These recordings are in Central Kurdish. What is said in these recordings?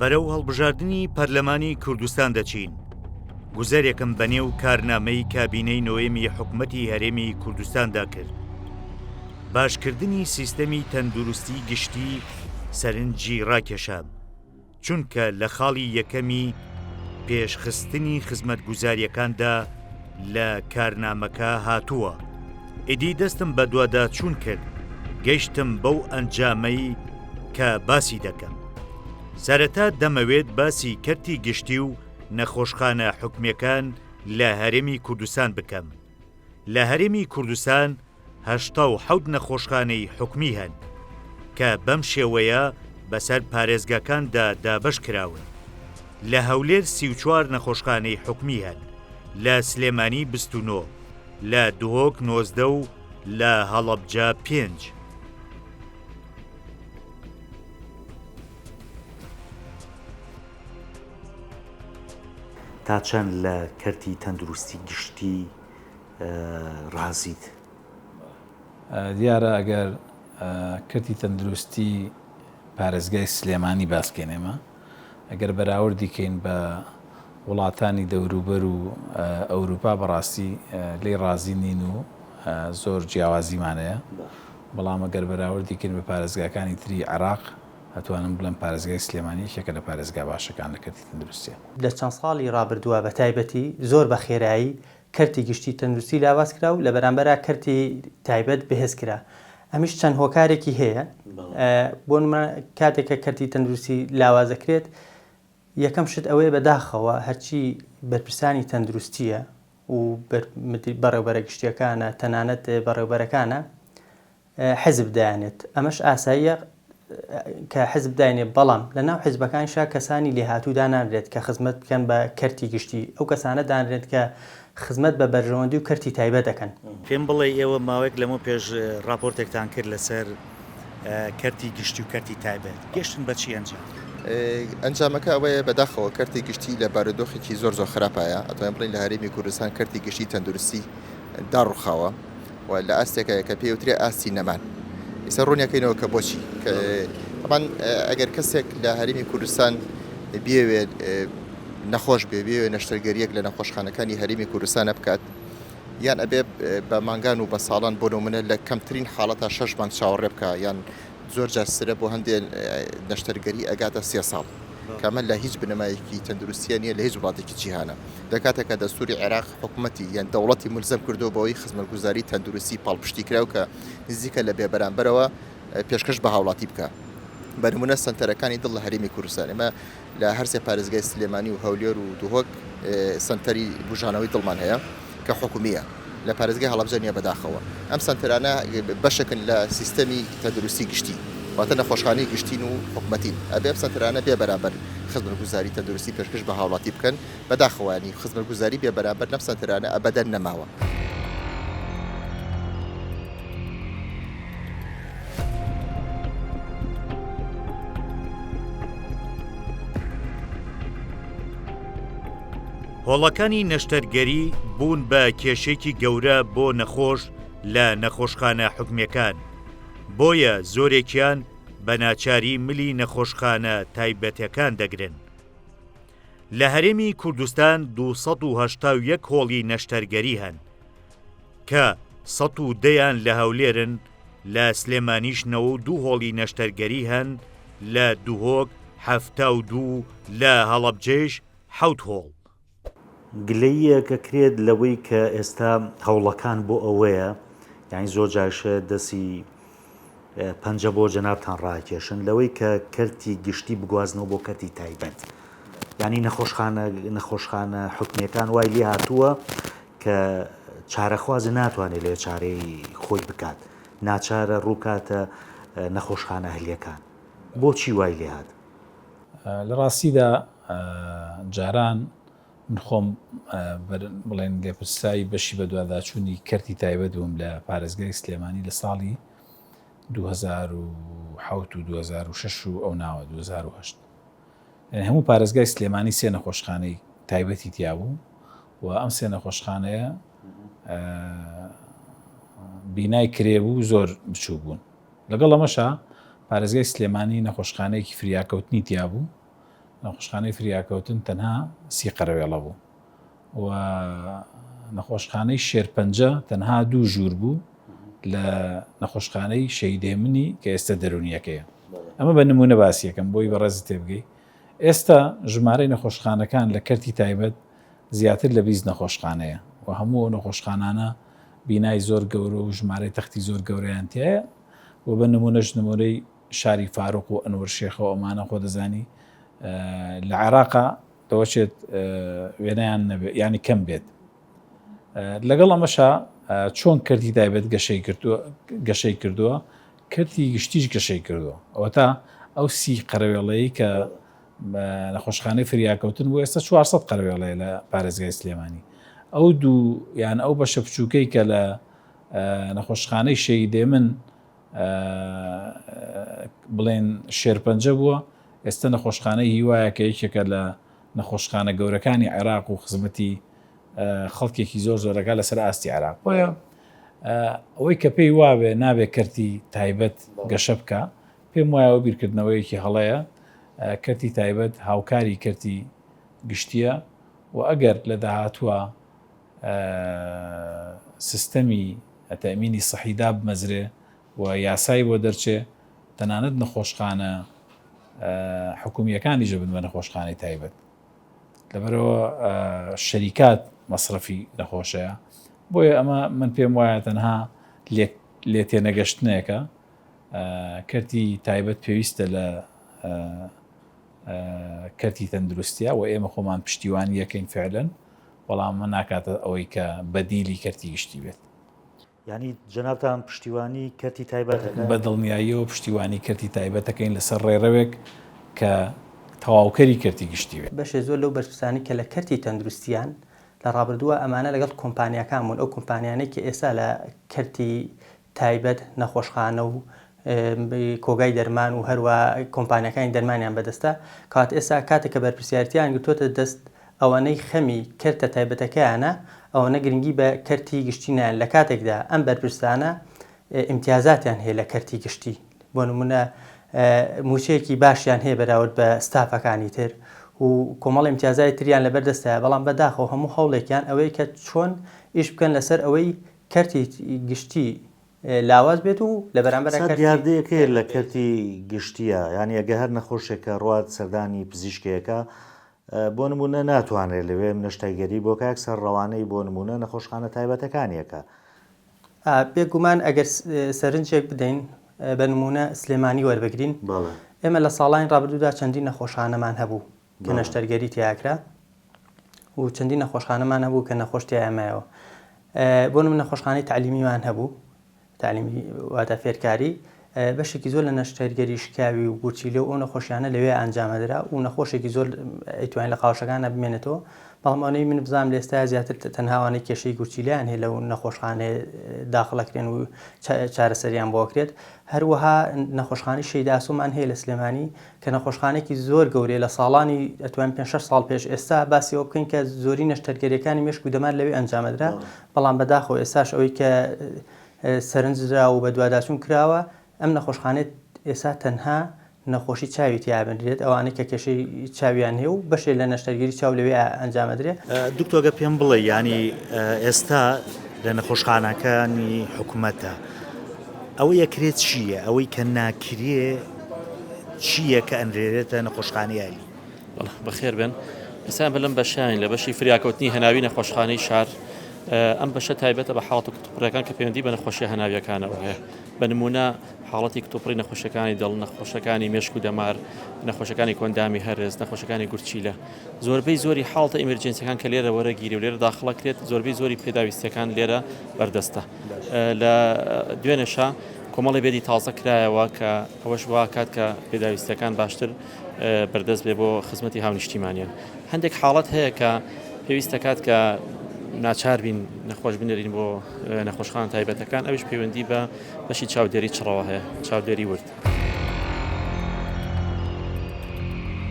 بەرەو هەڵبژاردننی پەرلەمانی کوردستان دەچین. گوزارێکم بەنێو کارنامەی کابینەی نۆیەمی حکوومەتی هەرێمی کوردستاندا کرد. باشکردنی سیستەمی تەندروستی گشتی سەرنجی ڕاکێشام، چونکە لە خاڵی یەکەمی پێشخستنی خزمەتگوزاریەکاندا لە کارنامەکە هاتووە. ئیدی دەستم بە دوواداچوون کرد، گەیشتم بەو ئەنجامەی کە باسی دەکەم. سەرەتا دەمەوێت باسی کەرتی گشتی و نەخۆشخانە حکومیەکان لە هەرێمی کوردستان بکەم. لە هەرێمی کوردستان 87 نەخۆشخانەی حکومی هەن کە بەم شێوەیە بەسەر پارێزگاکاندا دابەش کراون. لە هەولێر 34 نەخۆشخانەی حکومی هەن، لە سلێمانی 29، لە دوهۆک 19 و لە هەڵەبجە 5. تا چەند لە کەرتی تەندروستی گشتی ڕازیت؟ دیارە ئەگەر کەرتی تەندروستی پارێزگای سلێمانی باسکێنێمە، ئەگەر بەراوردیکەین بە وڵاتانی دەوروبەر و ئەوروپا بەڕاستی لێ ڕازی نین و زۆر جیاوازیمانەیە، بەڵام ئەگەر بەراوردیکەین بە پارێزگاکانی تری عێراق ئەتوانم بڵێم پارێزگای سلێمانی یەکێکە لە پارێزگا باشەکان لە کەرتی تەندروستیە. لە چەند ساڵی ڕابردووە بە تایبەتی زۆر بە خێرایی کەرتی گشتی تەندروستی لاواز کرا و لە بەرامبەرە کەرتی تایبەت بەهێز کرا. ئەمیش چەند هۆکارێکی هەیە. بۆ نمونە کاتێکە کەرتی تەندروستی لاوازەکرێت، یەکەم شت ئەوەیە بەداخەوە هەرچی بەرپرسانی تەندروستیە و بەڕێوەبەرە گشتیەکانە تەنانەت بەڕێوەبەرەکانە حزب دایانێت. ئەمەش ئاساییە کە حزب داینێ، بەڵام لە ناو حزبەکانشا کەسانی لێهاتوو دانانرێت کە خزمەت بکەن بە کەرتی گشتی. ئەو کەسانە دانرێت کە خزمەت بە بەرژەوەندی و کەرتی تایبەت دەکەن. پێم بڵێ ئێوە ماوەیەک لەمە پێش راپۆرتێکتان کرد لەسەر کەرتی گشتی و کەرتی تایبەت، گەشتن بە چی ئەنجام؟ ئەنجامەکە ئەوەیە بەداخەوە کەرتی گشتی لە بارودۆخێکی زۆر خراپایە. ئەتوانین بڵین لە هەرێمی کوردستان کەرتی گشتی تەندروستی داڕوخاوە و لە ئاستێکەیە کە پێوترێ ئاستی نەمان. ئێستا ڕوونیەکەینەوە کە بۆچی. طبعاً ئەگەر کەسێک لە هەرێمی کوردستان بێوێت نەخۆش بێوێ نەشتەرگەریەک لە نەخۆشخانەکانی هەرێمی کوردستانە بکات، یان ئەبێ بە مانگان و بە ساڵان بۆ نمونە لە کەمترین حاڵەتە 6 مانگ چاوەڕێ بکە، یان زۆر جارسرە بۆ هەندێک نەشتەرگەری ئەگاتە 3 ساڵ، کامە لە هیچ بنەمایەکی تەندروستیە نیە لە هیچ وڵاتێکی جیهانە. لەکاتێکە دەستوری عێراق حکوومەتی یان دەوڵەتی ملزم کردو بەوەی خزمەتگوزاری تەندروستی پاڵپشتی کراو کە نزیکە لە بێبەرامبەرەوە پێشکەش بە هاوڵاتی بکە. بە نمونە سنتەرەکانی دڵ لە هەرێمی کوردستان، ئێمە لە هەرسێ پارێزگای سلێمانی و هەولێر و دوهۆک سنتەری بژانەوەی دڵمان هەیە کە حکومیە، لە پارێزگای هەڵەبجە نیە بەداخەوە. ئەم سنتەرانە بەشێکن لە سیستەمی تەندروستی گشتی، واتە نەخۆشخانەی گشتین و حکومەتین. ئەبێ ئەم سنتەرانە بێ بەرامبەر خزمەتگوزاری تەندروستی پێشکەش بە هاوڵاتی بکەن، بەداخەوانی خزمەتگوزاری بێ بەرامبەر نەم سنتەرانە ئەبەدەن نەماوە. هۆڵەکانی نەشتەرگەری بوون بە کێشێکی گەورە بۆ نەخۆش لە نەخۆشخانە حکومیەکان، بۆیە زۆرێکیان بە ناچاری ملی نەخۆشخانە تایبەتەکان دەگرن. لە هەرێمی کوردستان 281 هۆڵی نەشتەرگەری هەن کە 110یان لە هەولێرن، لە سلێمانیش 92 هۆڵی نەشتەرگەری هەن، لە دوهۆک 72، لە هەڵەبجێش 7 هۆڵ. گلەیە کە کرێت لەوەی کە ئێستا هەوڵەکان بۆ ئەوەیە، یعنی زۆر جاشە دەسی پەنجە بۆ جەنابتان ڕاکێشن لەوەی کە کەرتی گشتی بگوازنەوە بۆ کەرتی تایبەت، یعنی نەخۆشخانە حکومیەکان وای لێ هاتووە کە چارەخوازی ناتوانێت لێ چارەی خۆی بکات، ناچارە ڕووکاتە نەخۆشخانە هەلیەکان. بۆچی وای لێ هات؟ لە ڕاستیدا جاران من خۆم بڵێن لێپرسایی بەشی بە دوواداچوونی کەرتی تایبەت بووم لە پارێزگای سلێمانی لە ساڵی 2007 و 2006 و ئەو ناوە 2008. هەموو پارێزگای سلێمانی 3 نەخۆشخانەی تایبەتی تیا بوو و ئەم 3 نەخۆشخانەیە بینای کرێبوو زۆر بچوو بوون. لەگەڵ ئەمەشا پارێزگای سلێمانی نەخۆشخانەیەکی فریاکەوتنی تیا بوو نەخۆشخانەی فریاکەوتن تەنها 30 قەرەوێڵە بوو و نەخۆشخانەی شێرپەنجە تەنها 2 ژوور بوو لە نەخۆشخانەی شەیدێمنی کە ئێستا دەرونیەکەیە. ئەمە بە نمونە باسیەکەم بۆی بەڕێزت تێبگەی. ئێستا ژمارەی نەخۆشخانەکان لە کەرتی تایبەت زیاتر لە 20 نەخۆشخانەیە و هەموو نەخۆشخانانە بینای زۆر گەورە و ژمارەی تەختی زۆر گەورەیان تایە و بە نمونەش نمونەی شاری فاروق و ئەنوەر شێخەوە ئەمانە خۆ دەزانی لە عێراقا دەوەچێت وێنەیان ینی کەم بێت. لەگەڵ ئەمەشا چۆن کەرتی تایبەت گەشەی کردووە کەرتی گشتیش گەشەی کردووە ئەوە تا ئەو 30 قەرەوێڵەیە کە نەخۆشخانەی فریاکەوتن بۆ ئێستا 400 قەرەوێڵەیە لە پارێزگای سلێمانی. ئەو دوو یان ئەو بەشە بچووکەی کە لە نەخۆشخانەی شەیدێمن بڵێن شێرپەنجە بووە ئێستا نەخۆشخانەی هیوایە کە یەکێکە لە نەخۆشخانە گەورەکانی عێراق و خزمەتی خەڵکێکی زۆر زۆرەکە لەسەر ئاستی عێراق بۆیە ئەوەی کە پێی وابێ نابێ کەرتی تایبەت گەشە بکە پێم وایەوە بیرکردنەوەیەکی هەڵەیە کەرتی تایبەت هاوکاری کەرتی گشتیە و ئەگەر لە داهاتووە سیستەمی تەمینی سەحیدا بمەزرێ و یاسای بۆ دەرچێ تەنانەت نەخۆشخانە حکومیەکانی ژەبن بە نەخۆشخانەی تایبەت لەبەرەوە شەریکات مەصرفی نەخۆشەیە بۆیە ئەمە من پێم وایە تەنها لێ تێنەگەشتنێکە کەرتی تایبەت پێویستە لە کەرتی تەندروستیە و ئێمە خۆمان پشتیوانی یەکەین فعلەن بەڵام من ناکاتە ئەوەی کە بەدیلی کەرتی گشتی بێت. ینی جەنابتان پشتیوانی کەرتی تایبەتەکە بە دڵنیاییەوە پشتیوانی کەرتی تایبەتەکەین لەسەر ڕێڕەوێک کە تەواوکەری کەرتی گشتی بێت. بەشێ زۆر لەو بەرپرسانی کە لە کەرتی تەندروستیان لە ڕابردووە ئەمانە لەگەڵ کۆمپانیەکانمون ئەو کۆمپانیانەی کە ئێستا لە کەرتی تایبەت نەخۆشخانە و کۆگای دەرمان و هەروە کۆمپانیەکانی دەرمانیان بەدەستە کات ئێستا کاتێک کە بەرپرسیارەتیان گرتوۆتە دەست ئەوانەی خەمی کەرتە تایبەتەکەیانە ئەوەنە گرنگی بە کەرتی گشتینیان لە کاتێکدا ئەم بەرپرسانە ئیمتیازاتیان هەیە لە کەرتی گشتی بۆ نمونە موچەیەکی باشیان هەیە بەراورد بە ستافەکانی تر و کۆمەڵ ئیمتیازای تریان لەبەردەستە بەڵام بەداخەوە هەموو هەوڵێکیان ئەوەی کە چۆن ئیش بکەن لەسەر ئەوەی کەرتی گشتی لاواز بێت و لە بەرامبەر دیاردەیەکەیە لە کەرتی گشتیە یعنی ئەگە هەر نەخۆشێکە ڕوات سەردانی پزیشکەکە بۆ نمونە ناتوانێت لەوێ نەشتەگەری بۆ کاکسەر ڕەوانەی بۆ نمونە نەخۆشخانە تایبەتەکانیەکە بێگومان ئەگەر سەرنجێک بدەین بە نمونە سلێمانی وەربگرین ئێمە لە ساڵانی ڕابردوودا چەندی نەخۆشخانەمان هەبوو کە نەشتەرگەری تیاکرا و چەندی نەخۆشخانەمان هەبوو کە نەخۆش تیایەمایەوە بۆ نمونە نەخۆشخانەی تعلیمیمان هەبوو تعلیمی واتە فێرکاری بەشێکی زۆر لە نەشتەرگەری شکاوی و بورچیلە و ئەو نەخۆشیانە لەوێ ئەنجامەدرا و نەخۆشێکی زۆر ئەیتوانین لە قاوشەکانە بمێنێتەوە بەڵامانەی من بزانام لە ئێستا زیاتر تەنهاوانەی کێشەی گورچیلیان هەیە لەو نەخۆشخانەیە داخڵەکرێن و چارەسەریان بۆکرێت هەروەها نەخۆشخانەی شەیداسومان هەیە لە سلێمانی کە نەخۆشخانێکی زۆر گەورەیە لە ساڵانی ئەتوان 5-6 ساڵ پێش ئێستا باسیەوە بکەین کە زۆری نەشتەرگەریەکانی مێشک و دەمان لەوێ ئەنجامەدرا بەڵام بەداخەوە ئێستاش ئەوەی کە سەرنجرا و بە دوواداچوون کراوە ئەم نەخۆشخانێت ئێستا تەنها نەخۆشی چاوی تیابدرێت ئەوانەی کە کێشەی چاویان هەیە و بەشێ لە نەشتەرگەری چاو لەوێ ئەنجامەدرێت. دوکتۆگە پێم بڵێ ینی ئێستا لە نەخۆشخانەکانی حکوومەتە ئەوە یەکرێت چییە ئەوەی کە ناکرێ چییە کە ئەنرێرێتە نەخۆشخانەیەلی بەخێر بن ئێستا بەلەم بەشین لە بەشی فریاکەوتنی هەناوی نەخۆشخانەی شار ئەم بەشە تایبەتە بە حاڵەت کتوپڕەکان کە پەیوەندی بە نەخۆشیە هەناویەکانەوە هەیە بە نمونە حاڵەتی کتوپڕی نەخۆشەکانی دڵ نەخۆشەکانی مێشک و دەمار نەخۆشەکانی کۆندامی هەرز نەخۆشەکانی گورچیلە زۆربەی زۆری حاڵتە ئیمرجنسیەکان کە لێرە وەرەگیری و لێرە داخڵەکرێت زۆربەی زۆری پێداویستەکان لێرە بەردەستە لە دوێنێشە کۆمەڵی بێدی تازە کرایەوە کە ئەوەش وا کات کە پێداویستەکان باشتر بەردەست بێ بۆ خزمەتی هاونیشتیمانیان هەندێک حاڵەت هەیە کە پێویستە کات کە ناچار بین نەخۆش بنێرین بۆ نەخۆشخانە تایبەتەکان ئەوش پەیوەندی بە بەشی چاودێری چڕەوە هەیە چاودێری ورد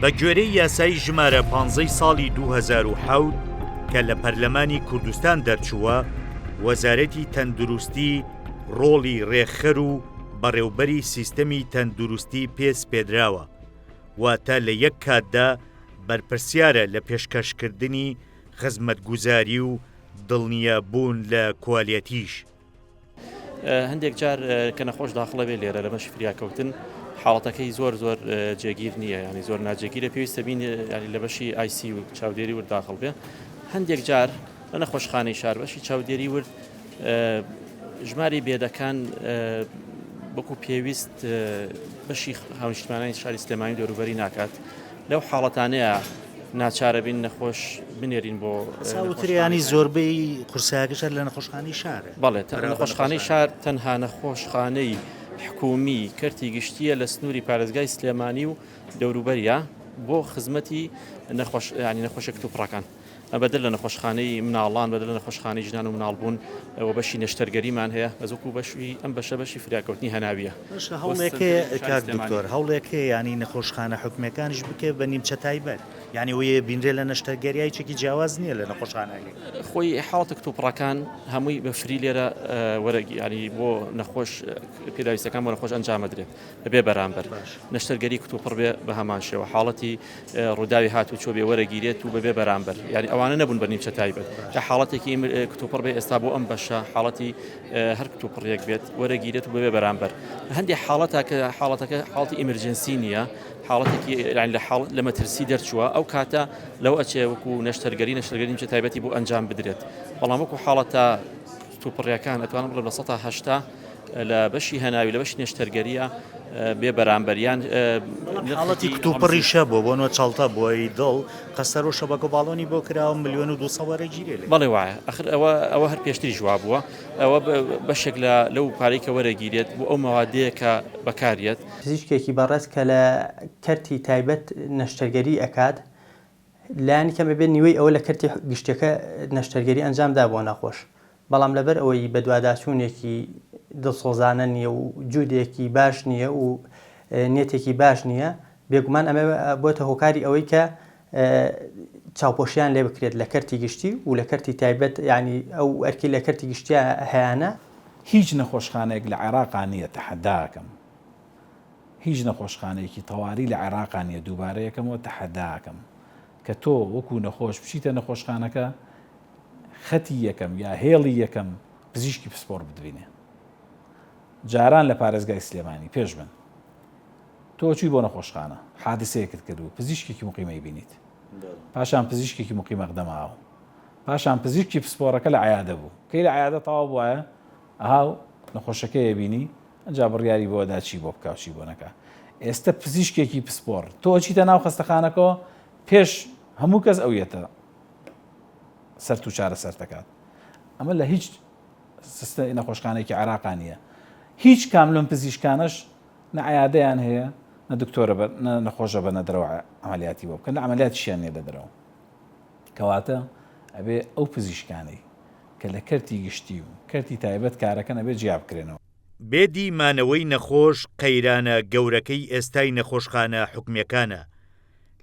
بە گوێرەی یاسای ژمارە 15 ساڵی 2007 کە لە پەرلەمانی کوردستان دەرچووە وەزارەتی تەندروستی ڕۆڵی ڕێکخەر و بەڕێوبەری سیستەمی تەندروستی پێس پێدراوە واتە لە یەک کاتدا بەرپرسیارە لە پێشکەشکردنی خزمەتگوزاری و دڵنیە بوون لە کوالیەتیش. هەندێک جار کە نەخۆش داخڵە بێ لێرە لە بەشی فریاکەوتن حاڵەتەکەی زۆر جێگیر نییە، ینی زۆر ناجێگیرە، پێویستە بین ینی لە بەشی IC و چاودێری ورد داخڵ بێ. هەندێک جار لە نەخۆشخانەی شار بەشی چاودێری ورد ژماری بێدەکان بەکو پێویست بەشی هاونیشتمانانی شاری سلێمانی دەوروبەری ناکات. لەو حاڵەتانەیە ناچارە بین نەخۆش بنێرین بۆ ساوتریانی زۆربەی قورسایەکەش لە نەخۆشخانەی شارە. بەڵێ نەخۆشخانەی شار تەنها نەخۆشخانەی حکومی کەرتی گشتیە لە سنووری پارێزگای سلێمانی و دەوروبەریە بۆ خزمەتی نەخۆشە کتوپڕەکان. بەدل لە نەخۆشخانەی مناڵان، بەدل لە نەخۆشخانەی ژنان و مناڵبوون و بەشی نەشتەرگەریمان هەیە، بەزوکو بەشی ئەم بەشی فریاکەوتنی هەناویە. هەوڵێکێ کاک دکتۆر، هەوڵێکێ ینی نەخۆشخانە حکومەکانیش بکێ بە نیمچە تایبەت، یعنی وەیە بینرێ لە نەشتەرگەریایچێکی جیاواز نییە لە نەخۆشخانەکە. خۆی حاڵەتە کتوپڕەکان هەمووی بە فری لێرە وەرەگی ینی بۆ نەخۆش پێداویستەکان بۆ نەخۆش ئەنجامەدرێت بەبێ بەرامبەر نەشتەرگەری کتوپڕ بێ بە هەمان شێوە، حاڵەتی ڕووداوی هاتوو چۆ بێ وەرەگیرێت و بەبێ بەرامبەر، ینی ئەوانە نەبوون بە نیمچە تایبەت. کە حاڵەتێکی کتوپڕ بێ ئێستا بۆ ئەم بەشە حاڵەتی هەر کتوپڕێک بێت وەرەگیرێت و بەبێ بەرامبەر. هەندێک حاڵەتە کە حاڵەتەکە حاڵەتی ئیمرجنسی نییە، حاڵەتێکی لە مەترسی دەرچووە، ئەو کاتە لەو ئەچێ وەکو نەشتەرگەری نیمچە تایبەتی بۆ ئەنجام بدرێت. بەڵام وەکو حاڵەتە کتوپڕیەکان ئەتوانم بڵێ لە 180 لە بەشی هەناوی لە بەشی نەشتەرگەریە بێ بەرامبەریان حاڵەتی کتوپڕیشە بۆ بۆنەوە چاڵتە بۆی دڵ قەسەر و شەبەکە باڵۆنی بۆ کراوە 1,200,000 وەرەگیرێ. بەڵێ وایە ئەخر ئەوە هەر پێشتری جواب بووە، ئەوە بەشێک لەو پارەی کە وەرەگیرێت بۆ ئەو مەوادەیە کە بەکارێت. پزیشکێکی بەڕێز کە لە کەرتی تایبەت نەشتەرگەری ئەکات لایانی کەمە بێت نیوەی ئەوە لە کەرتی گشتەکە نەشتەرگەری ئەنجامدا بۆ نەخۆش، بەڵام لەبەر ئەوەی بە دوواداچوونێکی دڵسۆزانە نییە و جوودێکی باش نییە و نێتێکی باش نییە، بێگومان ئەمە بۆتە هۆکاری ئەوەی کە چاوپۆشیان لێ بکرێت لە کەرتی گشتی و لە کەرتی تایبەت، ینی ئەو ئەرکی لە کەرتی گشتیە هەیەە. هیچ نەخۆشخانەیەک لە عێراقا نییە تەحەداکەم، هیچ نەخۆشخانەیەکی تەواوی لە عێراقا نییە دووبارەیەکەمەوە تەحەداکەم کە تۆ وەکو نەخۆش بچیتە نەخۆشخانەکە خەتی یەکەم یا هێڵی یەکەم پزیشکی پسپۆر بدبینێ. جاران لە پارێزگای سلێمانی پێش بن تۆچی بۆ نەخۆشخانە حادسەیەکت کردو پزیشکێکی مقیمەی بینیت، پاشان پزیشکێکی مقیمە قدەماوە، پاشان پزیشکی پسپۆرەکە لە عیادە بوو، کەی لە عیادە تەواو بووایە ئاهاو نەخۆشەکەیە بینی ئەنجا بڕیاری بۆدا چی بۆ بکاوچی بۆ نەکە. ئێستا پزیشکێکی پسپۆر تۆچیتە ناو خەستەخانەکەەوە پێش هەموو کەس ئەویەتە سەرت و چارە سەر دەکات. ئەمە لە هیچ سیستەمی نەخۆشخانەیەکی عێراقا نییە. هیچ کاملۆن پزیشکانش نە عیادەیان هەیە نە دکتۆرە نەخۆشە بە نەدرەوە عملیاتی بۆ بکەن، لە عملیاتیشیان نێ دەدرەوە. کەواتە ئەبێ ئەو پزیشکانەی کە لە کەرتی گشتی و کەرتی تایبەت کارەکەن ئەبێ جیا بکرێنەوە. بێدی مانەوەی نەخۆش قەیرانە گەورەکەی ئێستای نەخۆشخانە حکومیەکانە.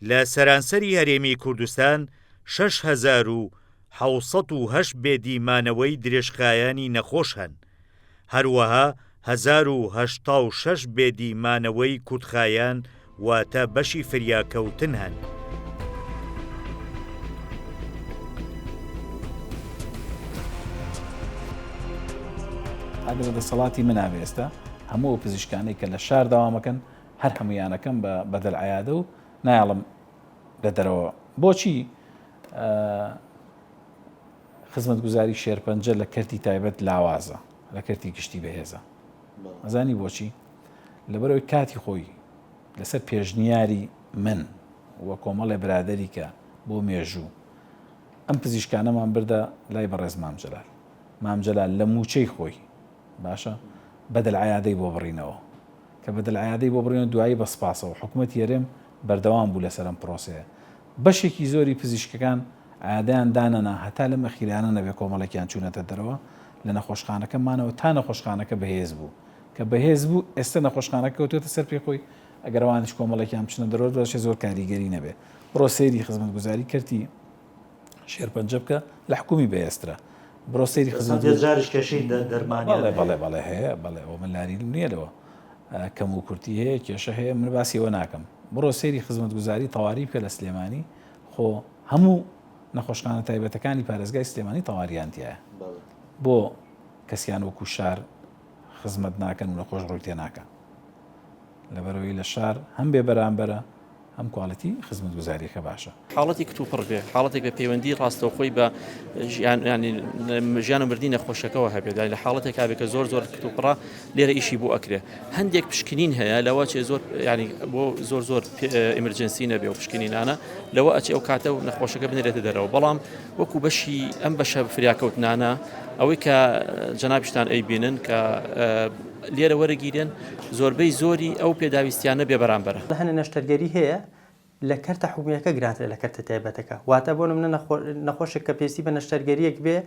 لە سەرانسەری هەرێمی کوردستان 6,708 بێدی مانەوەی درێژخایانی نەخۆش هەن، هەروەها 1,086 بێدی مانەوەی کورتخایان واتە بەشی فریاکەوتن هەن. ئەگەر دەسەڵاتی منابێ ئێستا هەموو پزیشکانەی کە لە شار داوامەکەن هەر هەمویانەکەم بە بەدەل عیادە و نایڵم دەدەرەوە. بۆچی خزمەتگوزاری شێرپەنجە لە کەرتی تایبەت لاوازە لە کەرتی گشتی بەهێزە؟ ئەزانی بۆچی؟ لەبەرەوەی کاتی خۆی لەسەر پێشنیاری من وە کۆمەڵێ برادەری کە بۆ مێژوو ئەم پزیشکانەمان بردە لای بەڕێز مامجەلال لە موچەی خۆی باشە بەدەل عیادەی بۆ بڕینەوە، کە بەدەل عیادەی بۆ بڕینەوە دوایی بە سپاسەوە حکوومەتی هەرێم بەردەوام بوو لەسەر ئەم پرۆسەیە. بەشێکی زۆری پزیشکەکان عادیان دانەنا هەتا لەم ئەخیرانە نەبێ کۆمەڵێکیان چوونەتە دەرەوە لە نەخۆشخانەکەمانەوە تا نەخۆشخانەکە بەهێز بوو، کە بەهێز بوو ئێستا نەخۆشخانەکە کەوتوێتە سەر پێخۆی ئەگەر ئەوانش کۆمەڵێکیان بچنە دەرەوە بەشێ زۆر کاریگەری نەبێ. بڕۆ سەیری خزمەتگوزاری کەرتی شێرپەنجە بکە لە حکومی بەهێزترە، بڕۆ سەیری خزمەتگوزاریش کێشەی دەرمانی بەڵێ هەیە، بەڵێ ئەوە من لاریدم نییە لەوە کەم و کورتی هەیە کێشە هەیە من باسیەوە ناکەم، بڕۆ سەیری خزمەتگوزاری تەواوی بکە لە سلێمانی خۆ هەموو نەخۆشخانە تایبەتەکانی پارێزگای سلێمانی تەواریانتیایە بۆ کەسیان وەکو شار خزمەت ناکەن و نەخۆش ڕووی تێ ناکە لەبەرەوەی لە شار هەم بێ بەرامبەرە هەم کوالەتی خزمەتگوزاریەکە باشە حاڵەتی کتوپڕ بێ حاڵەتێک بە پەیوەندی ڕاستەوخۆی بە ژیان و مردی نەخۆشەکەەوە هەبێت لە حاڵەتێک کابێکە زۆر کتوپڕە لێرە ئیشی بۆ ئەکرێ هەندێک پشکنین هەیە لەوە چێ زۆر ینی بۆ زۆر ئیمرجنسی نەبێ و پشکنینانە لەوە ئەچێ ئەو کاتە و نەخۆشەکە بنێرێتە دەرەوە بەڵام وەکو بەشی ئەم بەشە فریاکەوتنانە ئەوەی کە جەنابشتان ئەیبینن کە لێرە وەرەگیرێن زۆربەی زۆری ئەو پێداویستیانە بێ بەرامبەرە لە هەنە نەشتەرگەری هەیە لە کەرتە حکومیەکە گرانترە لە کەرتە تایبەتەکە واتە بۆ منە نەخۆشێک کە پێویستی بە نەشتەرگەریەک بێ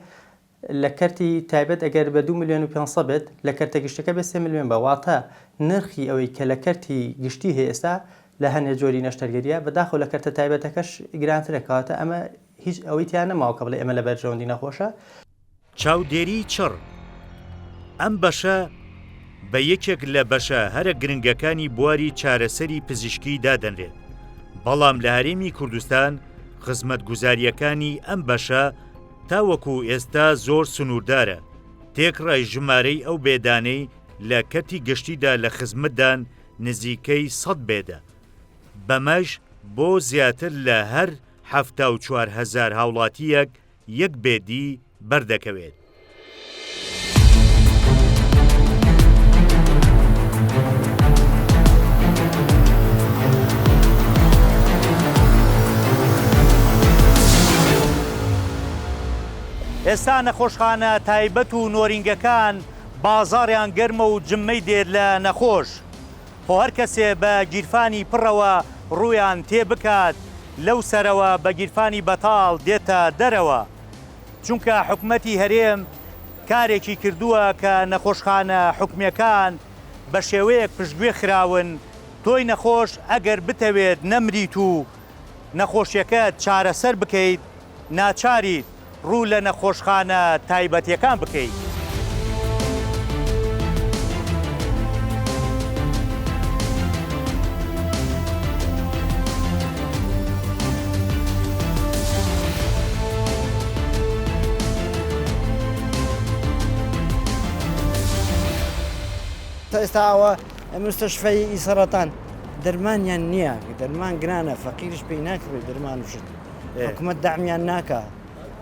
لە کەرتی تایبەت ئەگەر بە 2 میلیۆن و 500 بێت لە کەرتە گشتەکە بێ 3 میلیۆن بە واتە نرخی ئەوەی کە لە کەرتی گشتی هەیە ئێستا لە هەنێ جۆری نەشتەرگەریە بەداخۆ لە کەرتە تایبەتەکەش گرانترە کەواتە ئەمە هیچ ئەوەی تیان نەماوە کە بڵێ ئەمە لە بەرژەوەندی نەخۆشە چاودێری چڕ ئەم بەشە بە یەکێک لە بەشە هەرە گرنگەکانی بواری چارەسەری پزیشکی دادەنرێت بەڵام لە هەرێمی کوردستان خزمەتگوزاریەکانی ئەم بەشە تاوەکو ئێستا زۆر سنووردارە تێکڕای ژمارەی ئەو بێدانەی لە کەرتی گشتیدا لە خزمەتدان نزیکەی 100 بێدە بەمەش بۆ زیاتر لە هەر 74,000 هاوڵاتیەک یەک بێدی بەردەکەوێت. ئێستا نەخۆشخانە تایبەت و نۆرینگەکان بازاڕیان گەرمە و جممەی دێر لە نەخۆش خۆ هەر کەسێ بە گیرفانی پڕەوە ڕوویان تێ بکات لەو سەرەوە بە گیرفانی بەتاڵ دێتە دەرەوە چونکە حکومەتی هەرێم کارێکی کردووە کە نەخۆشخانە حکومیەکان بە شێوەیەک پشتگوێ خراون تۆی نەخۆش ئەگەر بتەوێت نەمریت و نەخۆشیەکەت چارەسەر بکەیت ناچاریت ڕوو لە نەخۆشخانە تایبەتیەکان بکەیت. تا ئێستاوە مستەشفەی سەرەتان دەرمانیان نییە دەرمان گرانە فەقیرش پێی ناکرێت دەرمان وشت حکوومەت دامیان ناکە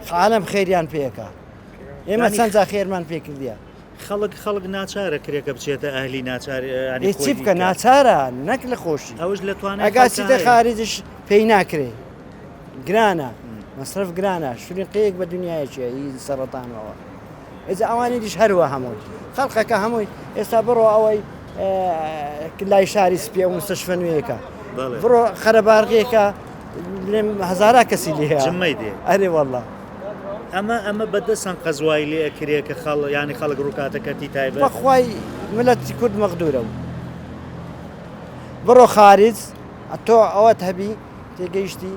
خاڵم خێریان پێەکە ئێمە چەندجا خێرمان پێکردیە خەڵک ناچارە کرێکە بچێتە ئەهلی ناچار چی بکە ناچارە نەک لە خۆشی ئەوش لە توانای ئەگاسیتە خارجش پێی ناکرێ گرانە مەصرف گرانە شوریقەیەک بە دنیایەکیە هی سەرەتانەوە ئێجا ئەوانی دیش هەروە هەمووی خەڵقەکە هەمووی ئێستا بڕۆ ئەوەی لای شاری سپیە و مستەشفە نوێیەکە بڕۆ خەرەبارغیەکە لێم هەزارا کەسی لێ جممەی دێ ئەرێ وەڵڵا ئەمە بەدەستان قەزوای لێ ئەکرێ کە ینی خەڵک ڕووکاتەکەتی تایبەت بەخوای ملەتی کورد مەغدورە و بڕۆ خارج تۆ ئەوەت هەبی تێگەیشتی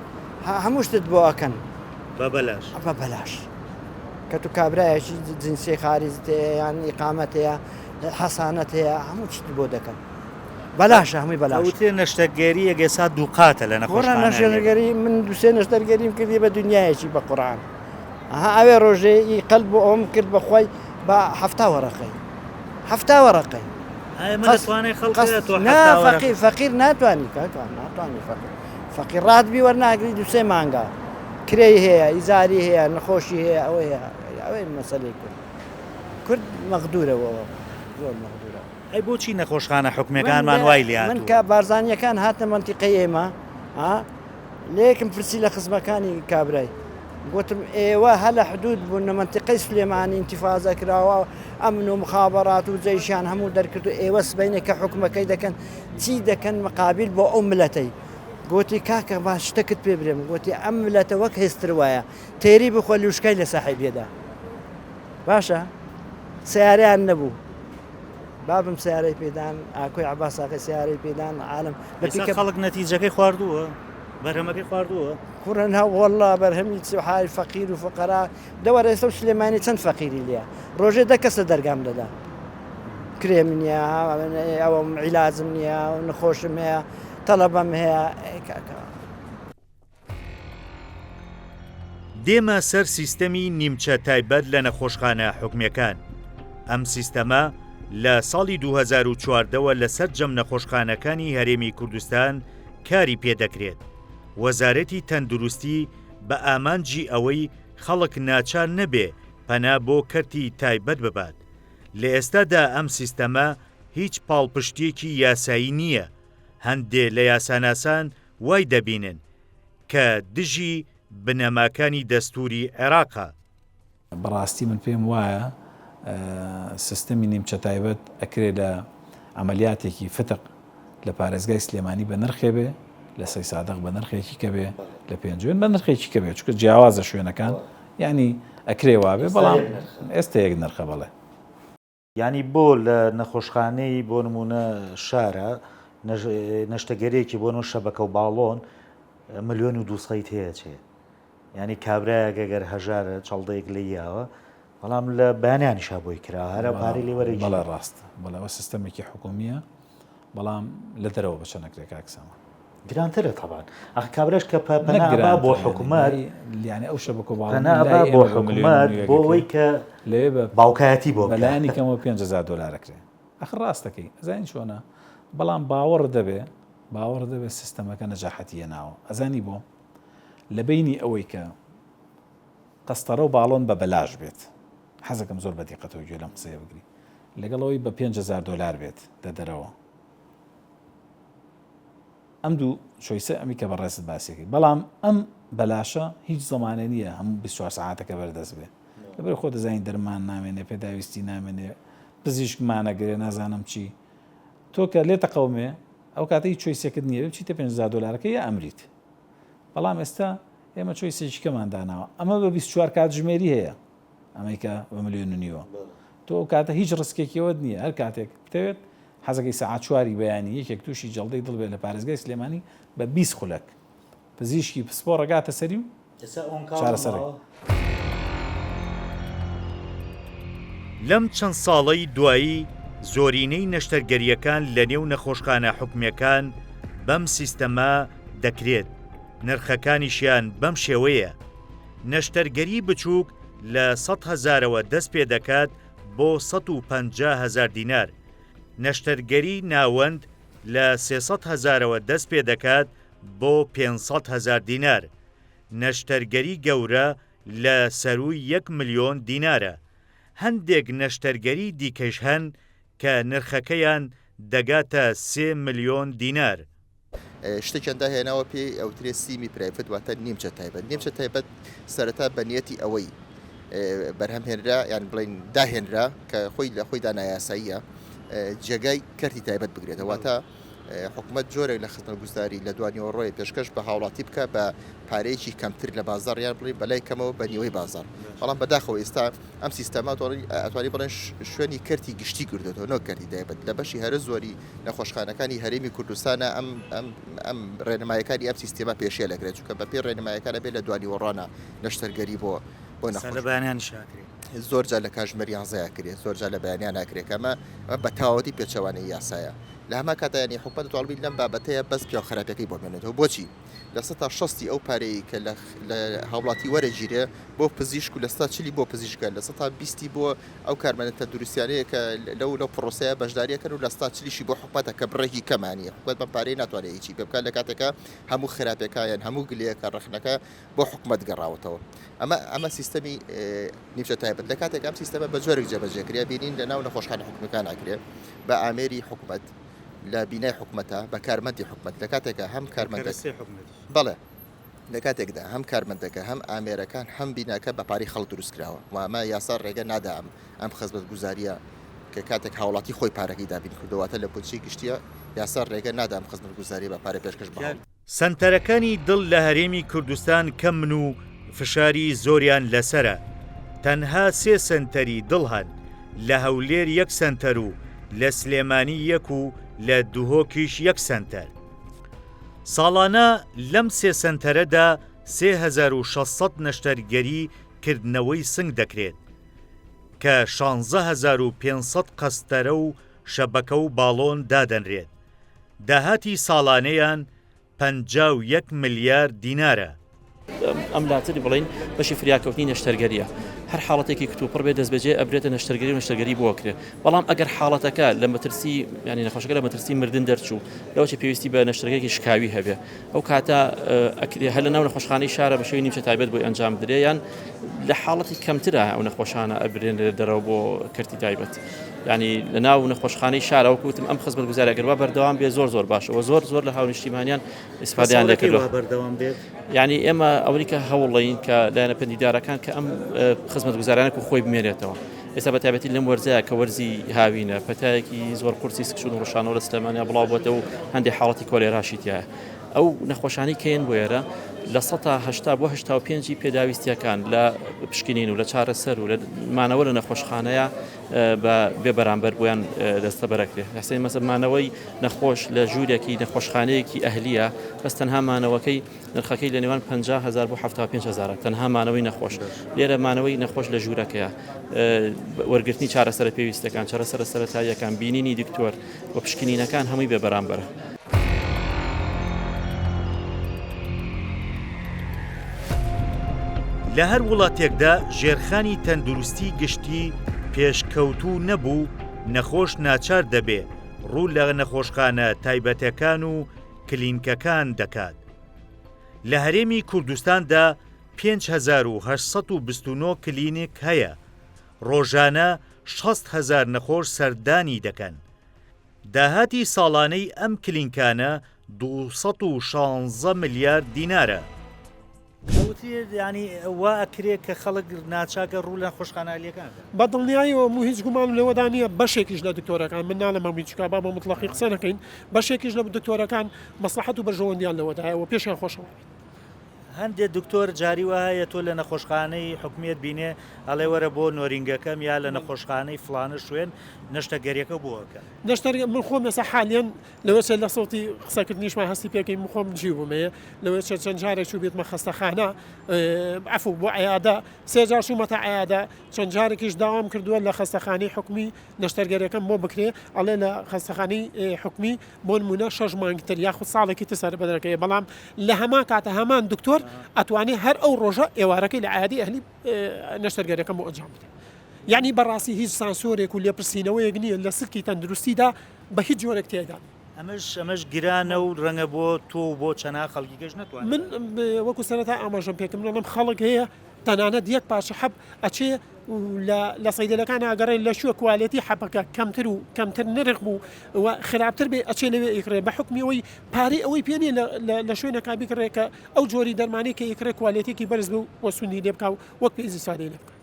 هەموو شتت بۆ ئەکەن بە بەلاش بە بەلاش کە تو کابرایەکی جنسی خارج هەیە یان ئیقامەت هەیە حەسانەت هەیە هەموو شت بۆ دەکەن بەلاشە هەمووی بەلاش ئەوتێ نەشتەرگەری ئەگەسا دووقاتە لە نەشتەرگەری من دوسێ نەشتەرگەریم کردی بە دنیایەکی بە قورئان ئەوێ ڕۆژەیە قەلب بۆ ئەوم کرد بەخوای بە هەفتا وەرەقەی فەقیر ناتوانانی ناتوانانی فەقیر ڕاتبی وەرناگری دوسێ مانگا کرێی هەیە ئیزاری هەیە نەخۆشی هەیە ئەوە هەیە ئەوەی مەسەلەی کورد مەغدورەوە زۆر مەغدورە ئەی بۆچی نەخۆشخانە حکومیەکانمان وای لێ من کە بارزانیەکان هاتە منتیقەی ئێمە لێکم پرسی لە خزمەکانی کابرای گوتم ئێوە هەلە حدود بوون لە منتیقەی سلێمانی ئینتیفازە کراوە ئەمن و مخابەرات و جەیشیان هەموو دەرکرد و ئێوە سبەینێکە حکومەکەی دەکەن چی دەکەن مقابل بۆ ئەو ملەتەی گوتی کاکە باش شتەکت پێ برێم گوتی ئەم ملەتە وەک هێستر وایە تێری بخۆ لوشکای لە ساحیبێدا باشە سیارەیان نەبوو بابم سیارەی پێدان ئاکۆی عەباس ئاغای سیارەی پێدان عالم خەڵک نەتیجەکەی خواردووە بەرهەمەکەی خواردووە کوڕن وەڵڵا بەرهەمی حال فەقیر و فقەرا دەوەرە ئێستا و سلێمانی چەند فەقیری لێە ڕۆژێ دە کەسە دەرگام دەدا کرێم نییە ئەوە عیلازم نییە و نەخۆشم هەیە تەڵەبەم هەیە دێمە سەر سیستەمی نیمچە تایبەت لە نەخۆشخانە حکومیەکان. ئەم سیستەمە لە ساڵی 2014ەوە لەسەر جەم نەخۆشخانەکانی هەرێمی کوردستان کاری پێدەکرێت. وەزارەتی تەندروستی بە ئامانجی ئەوەی خەڵک ناچار نەبێ پەنا بۆ کەرتی تایبەت ببات. لە ئێستادا ئەم سیستەمە هیچ پاڵپشتێکی یاسایی نییە. هەندێ لە یاساناسان وای دەبینن کە دژی بنەماکانی دەستوری عێراقە. بەڕاستی من پێم وایە سیستەمی نیمچە تایبەت ئەکرێت لە ئەمەلیاتێکی فتق لە پارێزگای سلێمانی بە نرخێ بێ، لە سەی سادق بە نرخێکی کە بێ، لە پێنجوێن بە نرخێکی کە بێ، چونکە جیاوازە شوێنەکان یعنی ئەکرێ وابێ، بەڵام ئێستا یەک نرخە بەڵێ. ینی بۆ لە نەخۆشخانەی بۆ نمونە شارە نەشتەگەرێکی بۆ نەوە شەبەکە و باڵۆن 1,200,000 هەیە چێ. ینی کابراایەکە گەر هەژارە چەڵدەیەک لە یاوە، بەڵام لە بەیانیانیشا بۆی کرا هەرە پارەی لێوەرە. بەڵێ ڕاستە، بەڵەوە سیستەمێکی حکومیە، بەڵام لە دەرەوە بەچە نەکرێک ئاکسامە گرانترە تەبان. ئەخ کابراش کە پەنابا بۆ حکوومەت، یعنی ئەو شەبەکە پەنابا بۆ حکوومەت بۆ ئەوەی کە لێ باوکایەتی بۆ بەلایانی کەمەوە 5,000 دلارەکرێ. ئەخ ڕاستەکەی ئەزانی چۆنە، بەڵام باوەڕ دەبێ سیستەمەکە نەجاحەتیە ناوە. ئەزانی بۆ لە بینی ئەوەی کە قەستەرە و باڵۆن بە بەلاژ بێت، حەزەکەم زۆر بە دیقەتەوە گوێ لەم قسەیە بگری، لەگەڵەوەی بە 5,000 دلار بێت دەرەوە. ئەم دوو چۆیسە ئەمی کە بەڕێست باسیەکەی، بەڵام ئەم بەلاشە هیچ زمانە نییە هەموو 24 ساعتەکە بەردەست بێ. لەبەر خۆ دەزانین دەرمان نامێنێ، پێداویستی نامێنێ، پزیشکمانەگرێ، نازانم چی. تۆ کە لێتە قەومێ ئەو کاتە هیچ چۆیسێکت نییە بچیتە 5,000 دلارەکە یا ئەمریت. بەڵام ئێستا ئێمە چۆیسێکیکەمان داناوە، ئەمە بە 24 کات ژمێری هەیە، ئەمریکا بە 1,900,000. تۆ ئەو کاتە هیچ ڕستکێکیەوەت نییە، هەر کاتێک بتەوێت حەزەکەی سەعات 4 بەیانی یەکێک تووشی جەڵدەی دڵ بێت لە پارێزگای سلێمانی بە 20 خولەک پزیشکی پسپۆ ڕگاتە سەری و چارەسەرەکە. لەم چەند ساڵەی دوایی زۆرینەی نەشتەرگەریەکان لە نێو نەخۆشخانە حکومیەکان بەم سیستەمە دەکرێت. نرخەکانیشیان بەم شێوەیە. نەشتەرگەری بچووک لە 100,000ەوە دەست پێ دەکات بۆ 150,000 دینار. نەشتەرگەری ناوەند لە 300,000ەوە دەست پێ دەکات بۆ 500,000 دینار. نەشتەرگەری گەورە لە سەروی 1,000,000 دینارە. هەندێک نەشتەرگەری دیکەش هەن کە نرخەکەیان دەگاتە 3,000,000 دینار. شتێکیاندا هێناوە پێی ئەوترێ سیمی پرایڤەت واتە نیمچە تایبەت. نیمچە تایبەت سەرەتا بەنیەتی ئەوەی بەرهەمهێنرا یان بڵین داهێنرا کە خۆی لە خۆی دانایاساییە جێگای کەرتی تایبەت بگرێتەوە. واتە حکوومەت جۆرێک لە خزمەتگوزاری لە دوانیەوە ڕۆی پێشکەش بە هاوڵاتی بکە بە پارەیەکی کەمتر لە بازاڕیان بڵێ بەلای کەمەوە بە نیوەی بازار. بەڵام بەداخەوە ئێستا ئەم سیستەما ئەتوانی بڵێن شوێنی کەرتی گشتی کردێتەوە نەوە کەرتی تایبەت. لە بەشی هەرە زۆری نەخۆشخانەکانی هەرێمی کوردستانە ئەم ڕێنمایەکانی ئەم سیستێمە پێشێ لەگرێت، چونکە بە پێ ڕێنمایەکانە بێت لە دوانیوەڕانە نەشتەرگەری بۆ زۆر جار لە کاژمەریان زایە کرێت، زۆر جار لە بەیانیان ناکرێت. ئەمە بە تاوەتی پێچەوانەی یاسایە. لە هەما کاتیانی حکومەت دەتوانێت لەم بابەتەیە بەس پیا خراپەکەی بۆ بێنێتەوە. بۆچی؟ لە 160 ئەو پارەی کە لە هاوڵاتی وەرەگیرێ بۆ پزیشک و لە 140 بۆ پزیشکە، لە 120 بۆ ئەو کارمەندە تەندروستیانەیە کە لەو پرۆسەیە بەشداریەکەن و لە 140 بۆ حکومەتە کە بڕێکی کەمانیە. حکومەت بەم پارەی ناتوانێت هیچی پێ بکات لە کاتێکە هەموو خراپەکەیان هەموو گلەیەکە ڕەخنەکە بۆ حکومەت گەڕاوەتەوە. ئەمە سیستەمی نیمچە تایبەت. لە کاتێک ئەم سیستەمە بە جۆرێک جێبەجێکرا بینین لە ناو نەخۆشخانە حکومیەکان ناکرێت بە ئامێری حکومەت لە بینای حکومەتە بە کارمەندی حکومەت. لە کاتێکە هەم کارمەندە بەڵێ لە کاتێکدا هەم کارمەندەکە هەم ئامێرەکان هەم بیناکە بە پارەی خەڵک دروست کراوە. وامە یاسا ڕێگە نادا ئەم خزمەت گوزاریە کە کاتێک هاوڵاتی خۆی پارەکەی دابین کردواتە لە بودجەی گشتیە یاسا ڕێگە نادا ئەم خزمەت گوزاری بە پارەی پێشکەش بکات. سەنتەرەکانی دڵ لە هەرێمی کوردستان کەمن و فشاری زۆریان لەسرە. تەنها 3 سنتەری دڵ هەن، لە هەولێر 1 سنتەر و لە سلێمانی 1 و لە دوهۆکیش 1 سنتەر. ساڵانە لەم 3 سنتەرەدا 3600 نەشتەرگەری کردنەوەی سنگ دەکرێت کە 16,500 قەستەرە و شەبەکە و باڵۆن دادەنرێت. داهاتی ساڵانەیان 51 ملیار دینارە. ئەم لاتری بڵین بەشی فریاکەوتنی نەشتەرگەریە هەر حاڵەتێکی کتوپڕ بێ دەستبەجێ ئەبرێتە نەشتەرگەری و نەشتەرگەری بۆکرێ بەڵام ئەگەر حاڵەتەکە لە مەترسی ینی نەخۆشەکە لە مەترسی مردن دەرچوو لەوەی پێویستی بە نەشتەرگەرێکی شکاوی هەبێ ئەو کاتە هەر لە ناو نەخۆشخانەی شارە بە شێوی نیمچە تایبەت بۆی ئەنجام درێیان لە حاڵەتی کەمترە ئەو نەخۆشانە ئەبرێن دەرەوە بۆ کەرتی تایبەت ینی لە ناو نەخۆشخانەی شارەوە کوتم ئەم خزمەت گوزاریەگەروا بەردەوام بێ زۆر باشەوە زۆر لە هاونیشتیمانیان ئیسفادەیان لێکردووە ینی ئێمە ئەوریکە هەوڵین کە لایەنە پەیوەندیدارەکان کە ئەم خزمەت گوزارانە خۆی بمێنێتەوە ئێستا بە تایبەتی لەم وەرزەیە کە وەرزی هاوینە پەتایەکی زۆر قورسی سکشون و ڕۆژانەوە لە سلێمانیا بڵاو بۆتەوە و هەندێک حاڵەتی کۆلێراشیتیایە ئەو نەخۆشانی کەین بۆ ئێرە لە 180 بۆ 85 پێداویستیەکان لە پشکنین و لە چارەسەر و لە مانەوە لە نەخۆشخانەیە بێ بەرامبەر بۆیان دەستە بەرەکرێ هەستەی مەسەب مانەوەی نەخۆش لە ژوورێکی نەخۆشخانەیەکی ئەهلیە بەس تەنها مانەوەکەی نرخەکەی لە نێوان 50,000 بۆ 75,000 تەنها مانەوەی نەخۆش لێرە مانەوەی نەخۆش لە ژوورەکەیە وەرگرتنی چارەسەر پێویستەکان چارەسەر سەرەتاییەکان بینینی دکتۆر و پشکنینەکان هەمووی بێ بەرامبەرە. لە هەر وڵاتێکدا ژێرخانی تەندروستی گشتی پێشکەوتوو نەبوو نەخۆش ناچار دەبێ ڕوو لە نەخۆشخانە تایبەتەکان و کلینکەکان دەکات. لە هەرێمی کوردستاندا 5829 کلینیک هەیە ڕۆژانە 60,000 نەخۆش سەردانی دەکەن. داهاتی ساڵانەی ئەم کلینکانە 216 ملیار دینارە. ینی وا ئەکرێت کە خەڵک ناچاکە ڕوو لە خۆشخانەلیەکان بە دڵنیاییەوە هیچ گومان لەوەدانە بەشێکیش لە دکتۆرەکان من ناڵە مەمیچکا با بە مطلقی قسە نەکەین بەشێکیش لە دکتۆرەکان مەسلحەت و بەرژەوەندیان لەوەدایەوە پێشیان خۆشەوە. هەندێک دکتۆر جاری وایە تۆ لە نەخۆشخانەی حکومیت بینێ ئەڵێ وەرە بۆ نۆرینگەکەم یا لە نەخۆشخانەی فلانە شوێن نەشتەگەریەکە بووەکە نەشتەر من خۆم ێستا حالیان لەوە لە سەوتی قسەکردنیشمان هەستی پێکەی من خۆم جی بوومەیە لەوە چەند جارێک و بێتمە خەستەخانە عفو بۆ عیادا سێ جار شومەتە عیادا چەند جارێکیش داوام کردووە لە خەستەخانەی حکومی نەشتەرگەریەکەم بۆ بکرێ ئەڵێ لە خەستەخانەی حکومی بۆ نمونە 6 مانگتر یاخود ساڵێکی تسەر بەدەکەی بەڵام لە هەمان کاتە هەمان دکتۆر ئەتوانێت هەر ئەو ڕۆژە ئێوارەکەی لە عادی ئەهلی نەشتەرگەریەکەم بۆ ئەنجام بدە. یعنی بەڕاستی هیچ سانسۆرێک و لێپرسینەوەیەک نییە لە سلکی تەندروستیدا بە هیچ جۆرێک تێدا. ئەمەش گرانە و ڕەنگە بۆ تۆ بۆ چەنا خەڵکی گەشت ناتوانێت. من وەکو سەرەتا ئاماژەم پێکەم لەم خەڵک هەیە تەنانەت یەک پاشە حەب ئەچێ لە سەیدەلەکان ئاگەڕێ لە شوێ کوالێتی حەبەکە کەمتر و کەمتر نرخ بوو و خراپتر بێ ئەچێ لەوێ ئیکرێ بە حکمیەوەی پارەی ئەوەی پێنێ لە شوێنەکە بیکڕێکە ئەو جۆری دەرمانی کە ئیکرێ کوالێتێکی بەرز بوو وەسوندی لێ بکە و وەک پێیزی سادەی لێ بکە.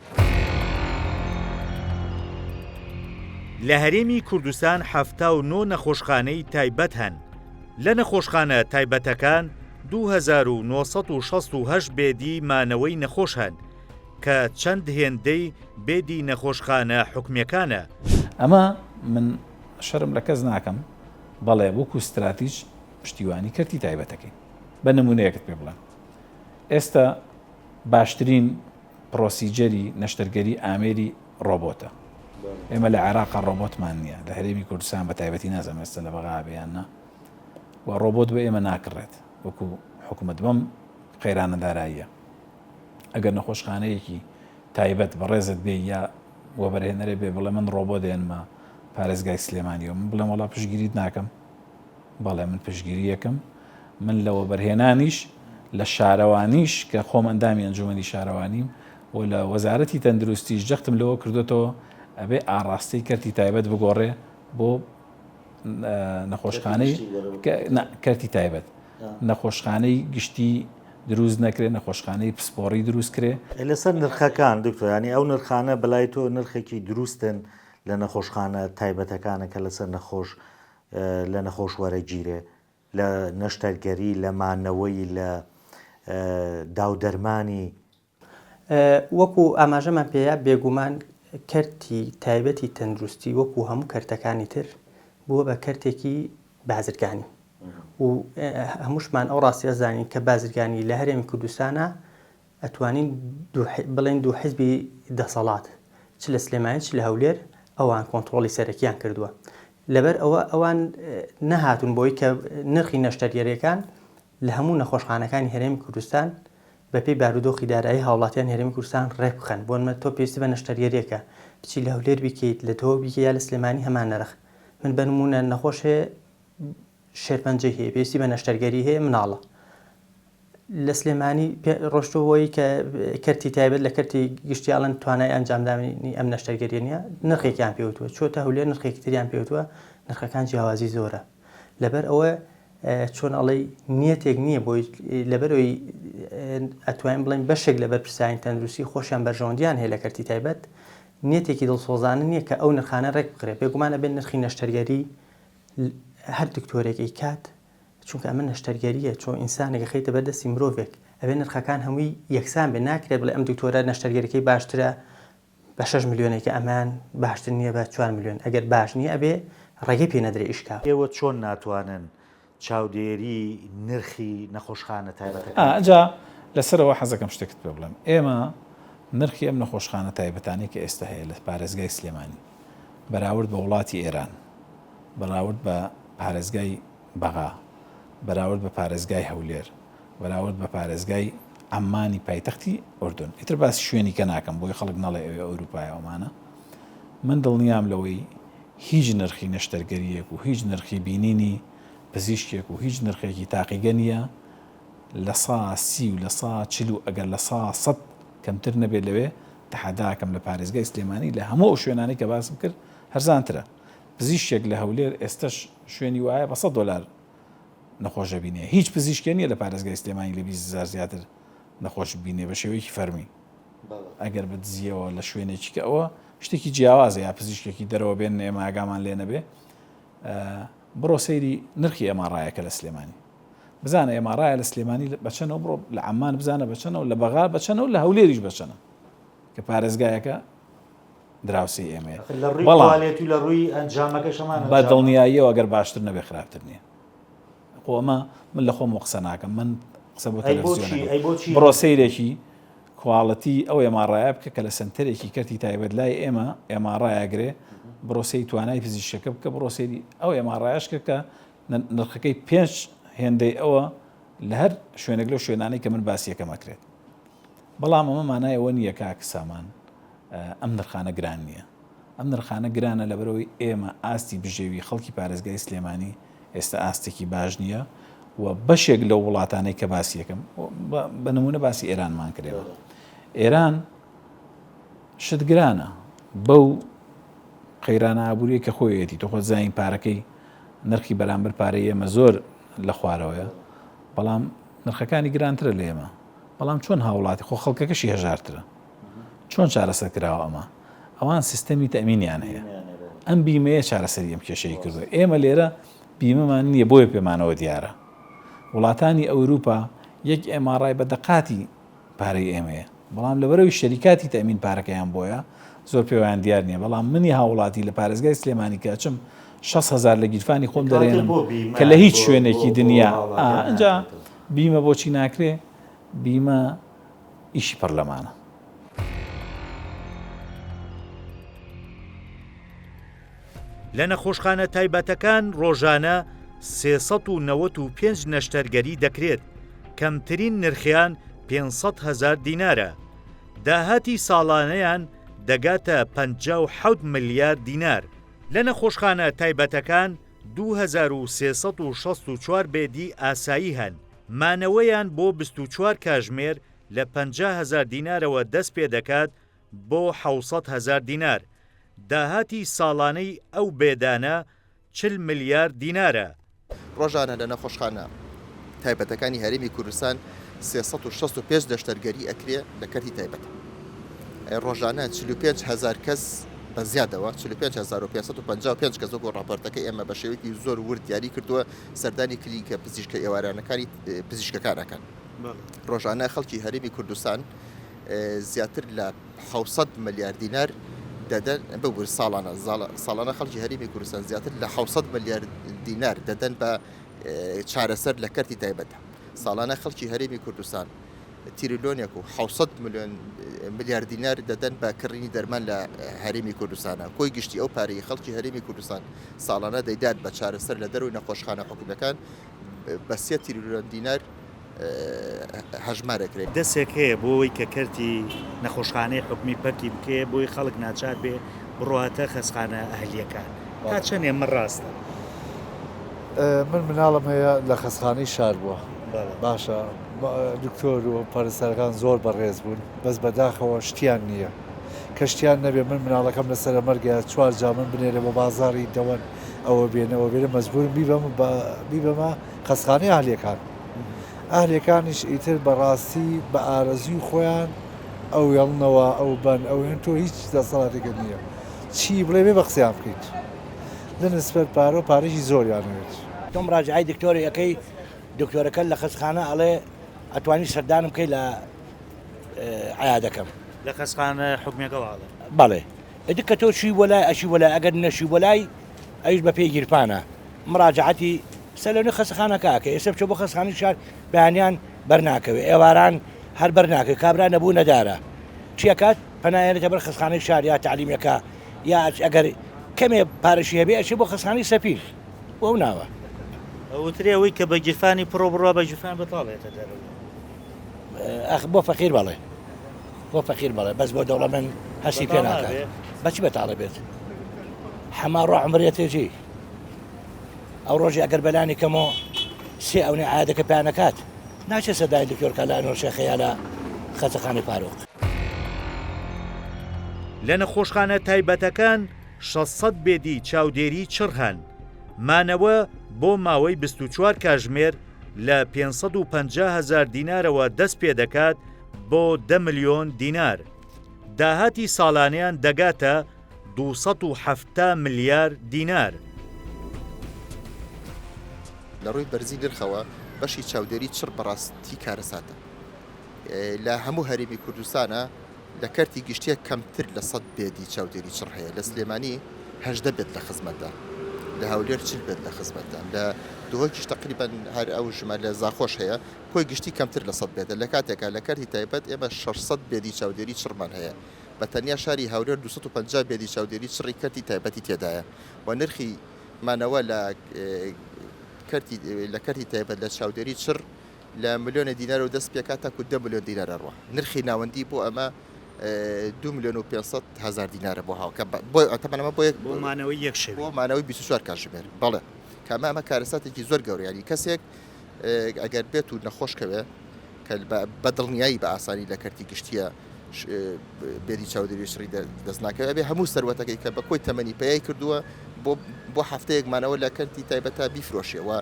لە هەرێمی کوردستان 79 نەخۆشخانەی تایبەت هەن لە نەخۆشخانە تایبەتەکان 2968 بێدی مانەوەی نەخۆش هەن کە چەند هێندەی بێدی نەخۆشخانە حکومیەکانە. ئەمە من شەرم لە کەس ناکەم بەڵێ وەکو استراتیژ پشتیوانی کردی تایبەتەکەی بە نمونەیەکت پێ بڵێم ئێستا باشترین پرۆسیجەری نەشتەرگەری ئامێری ڕۆبۆتە. ئێمە لە عێراقا ڕۆبۆتمان نییە لە هەرێمی کوردستان بە تایبەتی نازەم ئێستا لە بەغابیاننا و ڕۆبۆت بە ئێمە ناکڕێت وەکو حکوومەت بەم قەیرانەداراییە. ئەگەر نەخۆشخانەیەکی تایبەت بەڕێزت بێ یا وەبەرهێنەرێ بێ بڵێ من ڕۆبۆ دێنمە پارێزگای سلێمانیەوە من بڵێم وەڵا پشگیریت ناکەم بەڵێ من پشگیری یەکەم من لە وەبەرهێنانیش لە شارەوانیش کە خۆم ئەندامی ئەنجومەنی شارەوانیم و لە وەزارەتی تەندروستیش جەختم لەوە کردوێتەوە ئەبێ ئاڕاستی کەرتی تایبەت بگۆڕێ بۆ نەخۆشخانەی کەرتی تایبەت نەخۆشخانەی گشتی دروست نەکرێت نەخۆشخانەی پسپۆڕی دروست کرێ لەسەر نرخەکان دکتۆرانی ئەو نرخانە بەلای تۆ نرخێکی دروستن لە نەخۆشخانە تایبەتەکانە کە لەسەر نەخۆش لە نەخۆش وەرەگیرێ لە نەشتەرگەری لە مانەوەی لە داودەرمانی وەکو ئاماژەمان پێەیە بێگومان کەرتی تایبەتی تەندروستی وەکو هەموو کەرتەکانی تر بووە بە کەرتێکی بازرگانی و هەمووشمان ئەو ڕاستی ئەزانین کە بازرگانی لە هەرێمی کوردستانە ئەتوانین بڵێن دوو حیزبی دەسەڵات چ لە سلێمانی چ لە هەولێر ئەوان کۆنتڕۆڵی سەرەکیان کردووە لەبەر ئەوان نەهاتون بۆی کە نرخی نەشتەرگەریەکان لە هەموو نەخۆشخانەکانی هەرێمی کوردستان بەپێی بارودۆخی دارایی هاوڵاتیان هەرێمی کوردستان ڕێک بخەن بۆ تۆ پێویستی بە نەشتەرگەریەکە بچی لە هەولێر بیکەیت لە تۆ بیکە یا لە سلێمانی هەمان نرخ من بە نمونە نەخۆش هەیە شێرپەنجەی هەیە پێویستی بە نەشتەرگەری هەیە مناڵە لە سلێمانی ڕۆشتەوەی کە کەرتی تایبەت لە کەرتی گشتیاڵن توانای ئەنجامدانی ئەم نەشتەرگەریە نیە نرخێکیان پێوتوە چۆتە هەولێر نرخێکی تریان پێوتوە نرخەکان جیاوازی زۆرە لەبەر ئەوە چۆن ئەڵێ نیەتێک نییە بۆی لەبەرەوەی ئەتوانین بڵین بەشێک لەبەر پرسانی تەندروستی خۆشیان بەرژەوەندیان هەیە لە کەرتی تایبەت نیەتێکی دڵسۆزانە نییە کە ئەو نرخانە ڕێک بکرێت بێگومانە بێن نرخی نەشتەرگەری هەر دکتۆرێکی کات چونکە ئەمە نەشتەرگەریە چۆن ئینسانێک خەیتە بەردەستی مرۆڤێک ئەوێ نرخەکان هەمووی یەکسان بێ ناکرێت بڵێ ئەم دکتۆرە نەشتەرگەریەکەی باشترە بە 6 میلیۆنێکی ئەمان باشتر نییە بە 4 میلیۆن ئەگەر باش نییە ئەبێ ڕێگەی پێ نەدرێ ئیشکا ئێوە چۆن ناتوانن چاودێری نرخی نەخۆشخانە تایبەتەکە ئەجا لەسەرەوە حەزەکەم شتێکت پێ بڵێم ئێمە نرخی ئەم نەخۆشخانە تایبەتانی کە ئێستا هەیە لە پارێزگای سلێمانی بەراورد بە وڵاتی ئێران بەراورد بە پارێزگای بەغا بەراورد بە پارێزگای هەولێر بەراورد بە پارێزگای عەمانی پایتەختی ئوردون ئیتر باسی شوێنی کە ناکەم بۆی خەڵک نەڵێ ئەوێ ئەوروپای ئەومانە من دڵنیام لەوەی هیچ نرخی نەشتەرگەریەک و هیچ نرخی بینینی پزیشکێک و هیچ نرخێکی تاقیگە نییە لە 130 و لە 140 ئەگەر لە 100 کەمتر نەبێت لەوێ تەحەداکەم لە پارێزگای سلێمانی لە هەموو شوێنانی کە باسم کرد هەرزانترە پزیشکێک لە هەولێر ئێستش شوێنی وایە بە $100 نەخۆشە بینێ هیچ پزیشکێ نیە لە پارێزگای سلێمانی لە 20,000 زیاتر نەخۆش بینێ بە شێوەیەکی فەرمی ئەگەر بدزیەوە لە شوێنێکی کە ئەوە شتێکی جیاوازە یا پزیشکێکی دەرەوە بێن ئێمە ئاگامان لێ نەبێ بڕۆ سەیری نرخی ئەماڕایەکە لە سلێمانی بزانە ئێماڕایە لە سلێمانی بەچەنەوە بڕۆ لە عەمان بزانە بەچەنەوە لە بەغا بەچەنەوە لە هەولێریش بەچەنە کە پارێزگایەکە دراوسی ئێمەیە بەڵێت و لە ڕووی ئەنجامەکە شەمان بە دڵنیاییەوە ئەگەر باشتر نەبێ خراپتر نییە ئەمە من لە خۆم قسە ناکەم من قسە بۆ تەلەڤیزیۆن بڕۆ سەیرێکی کواڵەتی ئەو ئێماڕایە بکە کە لە سنتەرێکی کەرتی تایبەت لای ئێمە ئێماڕایەگرێ بڕۆسەی توانای پزیشکەکە بکە بڕۆسەری ئەو ئێماڕایەش کە کە نرخەکەی 5 هێندەی ئەوە لە هەر شوێنێک لەو شوێنانەی کە من باسیەکەم ئەکرێت بەڵام ئەمە مانایەوە نییە کاک سامان ئەم نرخانە گران نییە ئەم نرخانە گرانە لەبەرەوەی ئێمە ئاستی بژێوی خەڵکی پارێزگای سلێمانی ئێستا ئاستێکی باش نییە و بەشێک لەو وڵاتانەی کە باسیەکەم بە نمونە باسی ئێرانمان کردەوە ئێران شت گرانە بەو قەیرانە ئابووری کە خۆیەتی تۆ خۆ زانین پارەکەی نرخی بەرامبەر پارەی ئێمە زۆر لە خوارەوەیە بەڵام نرخەکانی گرانترە لە ئێمە بەڵام چۆن هاوڵاتی خۆ خەڵکەکەشی هەژارترە چۆن چارەسەر کراوە ئەمە ئەوان سیستەمی تەمینیان هەیە ئەم بیمەیە چارەسەری ئەم کێشەی کردو ئێمە لێرە بیمەمان نییە بۆیە پێمانەوە دیارە وڵاتانی ئەوروپا یەک ئێماڕای بە دەقاتی پارەی ئێمەیە بەڵام لەبەرەوەی شەریکاتی تەمین پارەکەیان بۆیە زۆر پێویان دیار نییە بەڵام منی هاوڵاتی لە پارێزگای سلێمانی کاچم 6,000 لە گیرفانی خۆم دەرێنم کە لە هیچ شوێنێکی دنیا ئەجا بیمە بۆچی ناکرێ بیمە ئیشی پەرلەمانە لە نەخۆشخانە تایبەتەکان ڕۆژانە 395 نەشتەرگەری دەکرێت کەمترین نرخیان 500,000 دینارە داهاتی ساڵانەیان دەگاتە 57 ملیار دینار لە نەخۆشخانە تایبەتەکان 2364 بێدی ئاسایی هەن مانەوەیان بۆ 24 کاژمێر لە 50,000 دینارەوە دەست پێ دەکات بۆ 700,000 دینار داهاتی ساڵانەی ئەو بێدانە 40 ملیار دینارە ڕۆژانە لە نەخۆشخانە تایبەتەکانی هەرێمی کوردستان 365 دەشتەرگەری ئەکرێ لە کەرتی تایبەت ڕۆژانە 45,000 کەس بە زیادەوە 45,555 کەس بۆ ڕاپۆرتەکەی ئێمە بە شێوەیەکی زۆر ورد دیاری کردووە سەردانی کلیکە پزیشکە ئێوارانەکانی پزیشکەکانەکان ڕۆژانە خەڵکی هەرێمی کوردستان زیاتر لە 600 ملیار دینار دەدەن بە ساڵانە خەڵکی هەرێمی کوردستان زیاتر لە 600 ملیار دینار دەدەن بە چارەسەر لە کەرتی تایبەتە ساڵانە خەڵکی هەرێمی کوردستان تریلیۆنێک و 600 ملیار دینار دەدەن بە کڕینی دەرمان لە هەرێمی کوردستانە کۆی گشتی ئەو پارەی خەڵکی هەرێمی کوردستان ساڵانە دەیدات بە چارەسەر لە دەروی نەخۆشخانە حکوومەکان بە 3 تریلیۆن دینار هەژمارەکرێت. دەستێک هەیە بۆی کە کەرتی نەخۆشخانەی حکومی پەکی بکێ بۆی خەڵک ناچار بێ بڕاتە خەسخانە ئەهلیەکان تا چەندێ من ڕاستە من مناڵم هەیە لە خەسخانەی شار بووە باشە دکتۆر و پارێزەرەکان زۆر بەڕێز بوون بەس بەداخەوە شتیان نییە کە شتیان نەبێ من مناڵەکەم لەسەر مەرگە 4 جا من بنێرە بە بازاری دەوەن ئەوە بێنەوە بێنە مەجبورم بیبەمە خەسخانەی ئاهلیەکان ئاهلیەکانیش ئیتر بەڕاستی بە ئارەزوی خۆیان ئەو یەڵنەوە ئەو بن ئەو هێن تۆ هیچ دەسەڵاتێکە نییە چی بڵێ بێ بە قسەیان بکەیت لە نسبەت پارە و پارێکی زۆریانەوێت تۆم ڕاجعی دکتۆری یەکەی دکتۆرەکە لە خەسخانە ئەڵێ ئەتوانی سەردانم بکەی لە عیادەکەم لە خەسخانە حکومێکەوەڵێ بەڵێ ئەدی کە تۆ چی وەلای ئەشی وەلای ئەگەر نەشی وەلای ئەویش بە پێی گیرپانە مراجعەتی سەلۆنی خەسخانەکەکە ئێستا بچۆ بۆ خەسخانەی شار بەیانیان بەرناکەوێت ئێواران هەر بەرناکەوێت کابرا نەبوو نەدارە چیەکات پەنایەنێتە بەر خەسخانەی شار یا تعلیمەکە یا ئەگەر کەمێ پارەشی هەبێ ئەچێ بۆ خەسخانەی سەپیر بۆ ناوە ئەوترێەوەی کە بە گیرفانی پڕۆ بڕوا بە گیرفان بەتاڵێتە دەرەوە بۆ فەقیر بەڵێ بۆ فەقیر بەڵێ بەس بۆ دەوڵەمەند هەستی پێ ناکات بەچی بەتاڵە بێت هەما ڕۆ عمرێتێجی ئەو ڕۆژی ئەگەر بەلانی کەمەوە سێ ئەوێ عادەکە پیانەکات ناچێت سەدای دکتۆرکە لە نۆشەخەیە لە خەسەخانەی پارۆق لە نەخۆشخانە تایبەتەکان 600 بێدی چاودێری چڕ هەن مانەوە بۆ ماوەی 24 کاتژمێر لە 550,000 دینارەوە دەست پێ دەکات بۆ 10 ملیۆن دینار داهاتی ساڵانیان دەگاتە 270 ملیار دینار. لە ڕووی بەرزی نرخەوە بەشی چاودێری چڕ بەڕاستی کارەساتە لە هەموو هەرێمی کوردستانە لە کەرتی گشتیە کەمتر لە 100 بێدی چاودێری چڕ هەیە لە سلێمانی 18 بێت لە خزمەتدا لە هەولێر 40 بێت لە خزمەتدا لە دووەکیش تقریبان هەر ئەو ژمە لە زاخۆش هەیە کۆی گشتی کەمتر لە 100 بێتە لە کاتێکە لە کەرتی تایبەت ئێمە 600 بێدی چاودێری چڕمان هەیە بە تەنیا شاری هەولێر 250 بێدی چاودێری چڕی کەرتی تایبەتی تێدایە و نرخی مانەوە لە کەرتی تایبەت لە چاودێری چڕ لە ملیۆنە دینار و دەست پێکات تاکو 10 ملیۆن دینار ئەڕوا نرخی ناوەندی بۆ ئەمە 2 ملیۆن و 500,000 دینارە بۆ هاوکە تەمەنەمە بۆ مانەوەی یەک شەوی بۆ مانەوەی 24 کاتژمێر بەڵێ کامە ئەمە کارەساتێکی زۆر گەورەیانی کەسێک ئەگەر بێت و نەخۆشکەوێ کە بە دڵنیایی بە ئاسانی لە کەرتی گشتیە بێدی چاودێری شڕی دەستناکەوێت ئەبێ هەموو سەروەتەکەی کە بە کۆی تەمەنی پێیای کردووە بۆ هەفتەیەکمانەوە لە کەرتی تایبەتە بیفرۆشێەوە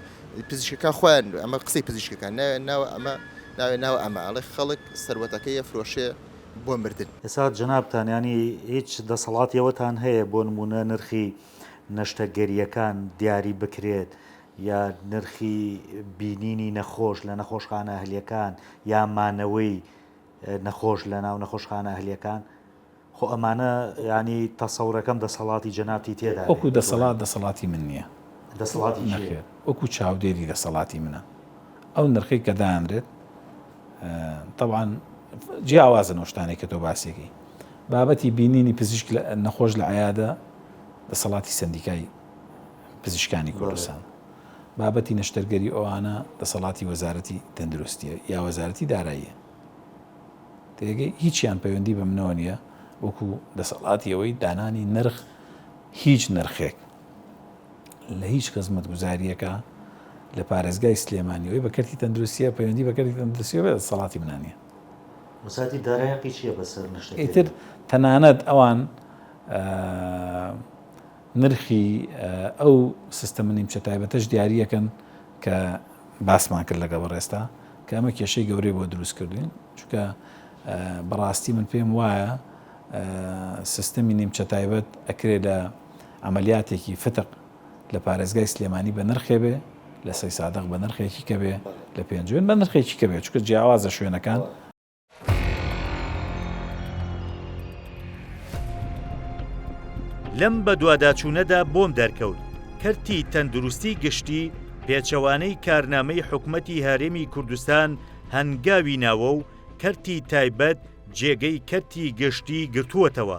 پزیشکەکان خۆیان ئەمە قسەی پزیشکەکان ناوە ئەمە ناوێ ئەمە ئەڵێ خەڵک سەروەتەکەی فرۆشێ بۆ مردن ئێستا جەنابتان ینی هیچ دەسەڵاتیەوەتان هەیە بۆ نمونە نرخی نەشتەگەریەکان دیاری بکرێت یا نرخی بینینی نەخۆش لە نەخۆشخانە ئەهلیەکان یا مانەوەی نەخۆش لە ناو نەخۆشخانە ئەهلیەکان خۆ ئەمانە ینی تەسەورەکەم دەسەڵاتی جەنابتی تێدا وەکو دەسەڵاتی من نییە دەسەڵاتی نەخێر وەکو چاودێری دەسەڵاتی منە ئەو نرخی کە دایانرێت طبعاً جیاوازە نۆشتانێک کە تۆ باسێکی بابەتی بینینی پزیشک نەخۆش لە عیادە دەسەڵاتی سندیکای پزیشکانی کوردستان بابەتی نەشتەرگەری ئەوانە دەسەڵاتی وەزارەتی تەندروستیە یا وەزارەتی داراییە تێگەی هیچیان پەیوەندی بە منەوە نییە وەکو دەسەڵاتی ئەوەی دانانی نرخ هیچ نرخێک لە هیچ خزمەت گوزاریەکە لە پارێزگای سلێمانیەوەی بە کەرتی تەندروستیە پەیوەندی بە کەرتی تەندروستیە بێت دەسەڵاتی منانیە وەزارەتی داراییەکی چییە بەسەر نەشتەگەری ئیتر تەنانەت ئەوان نرخی ئەو سیستەمە نیمچە تایبەتەش دیاریەکەن کە باسمان کرد لەگە بەڕێستا کە ئەمە کێشەی گەورەی بۆ دروست کردوین چونکە بەڕاستی من پێم وایە سیستەمی نیمچە تایبەت ئەکرێت لە عملیاتێکی فتق لە پارێزگای سلێمانی بە نرخێ بێ لە سەی سادق بە نرخێکی کە بێ لە پێنجوێن بە نرخێکی کە بێت چونکە جیاوازە شوێنەکان لەم بە دوواداچوونەدا بۆم دەرکەوت کەرتی تەندروستی گشتی پێچەوانەی کارنامەی حکومەتی هەرێمی کوردستان هەنگاوی ناوە و کەرتی تایبەت جێگەی کەرتی گشتی گرتووەتەوە.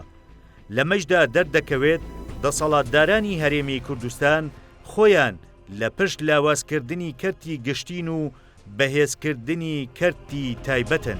لەمەشدا دەردەکەوێت دەسەڵاتدارانی هەرێمی کوردستان خۆیان لە پشت لاوازکردنی کەرتی گشتین و بەهێزکردنی کەرتی تایبەتن.